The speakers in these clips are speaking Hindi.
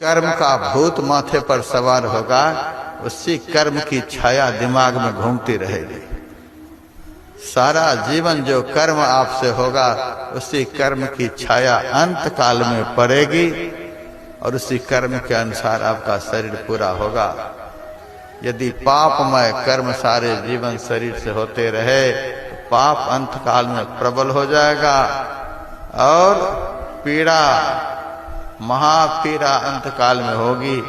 कर्म का भूत माथे पर सवार होगा, उसी कर्म की छाया दिमाग में घूमती रहेगी। सारा जीवन जो कर्म आपसे होगा, उसी कर्म की छाया अंत काल में पड़ेगी और उसी कर्म के अनुसार आपका शरीर पूरा होगा। यदि पापमय कर्म सारे जीवन शरीर से होते रहे तो पाप अंत काल में प्रबल हो जाएगा और पीड़ा, महापीड़ा अंत काल में होगी।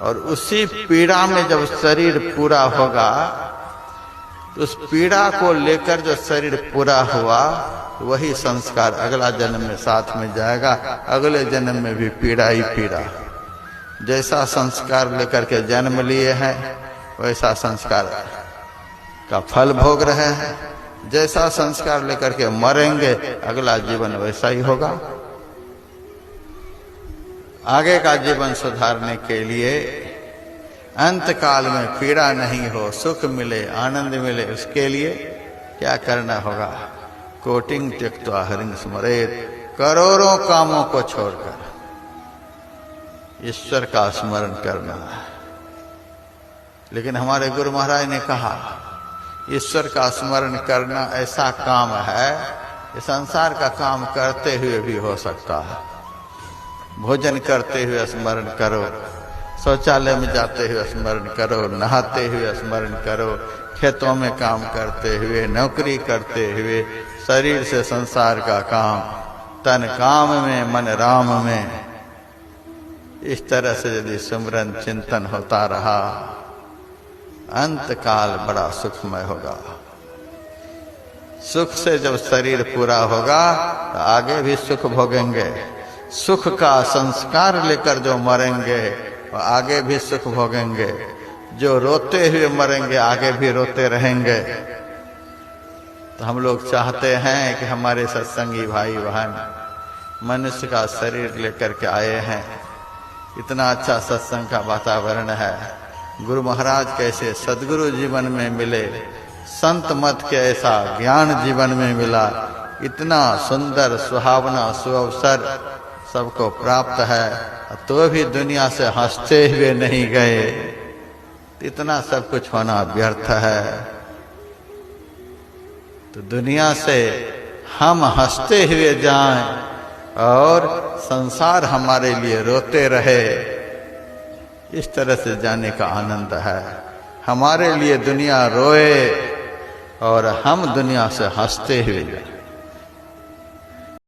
और उसी पीड़ा में जब शरीर पूरा होगा तो उस पीड़ा को लेकर जो शरीर पूरा हुआ, वही संस्कार अगला जन्म में साथ में जाएगा। अगले जन्म में भी पीड़ा ही पीड़ा। जैसा संस्कार लेकर के जन्म लिए हैं, वैसा संस्कार का फल भोग रहे हैं। जैसा संस्कार लेकर के मरेंगे, अगला जीवन वैसा ही होगा। आगे का जीवन सुधारने के लिए अंत काल में पीड़ा नहीं हो, सुख मिले, आनंद मिले, उसके लिए क्या करना होगा? कोटिंग त्यक्त्वा हरिं स्मरेत, करोड़ों कामों को छोड़कर ईश्वर का स्मरण करना है। लेकिन हमारे गुरु महाराज ने कहा, ईश्वर का स्मरण करना ऐसा काम है, ये संसार का काम करते हुए भी हो सकता है। भोजन करते हुए स्मरण करो, शौचालय में जाते हुए स्मरण करो, नहाते हुए स्मरण करो, खेतों में काम करते हुए, नौकरी करते हुए, शरीर से संसार का काम, तन काम में मन राम में। इस तरह से यदि सुमरन चिंतन होता रहा, अंत काल बड़ा सुखमय होगा। सुख से जब शरीर पूरा होगा तो आगे भी सुख भोगेंगे। सुख का संस्कार लेकर जो मरेंगे, वो आगे भी सुख भोगेंगे। जो रोते हुए मरेंगे, आगे भी रोते रहेंगे। तो हम लोग चाहते हैं कि हमारे सत्संगी भाई बहन मनुष्य का शरीर लेकर के आए हैं। इतना अच्छा सत्संग का वातावरण है। गुरु महाराज कैसे सदगुरु जीवन में मिले, संत मत के ऐसा ज्ञान जीवन में मिला। इतना सुंदर सुहावना सुअवसर सबको प्राप्त है, तो भी दुनिया से हंसते हुए नहीं गए। इतना सब कुछ होना व्यर्थ है। तो दुनिया से हम हंसते हुए जाएं और संसार हमारे लिए रोते रहे, इस तरह से जाने का आनंद है। हमारे लिए दुनिया रोए और हम दुनिया से हंसते हुए जाएं।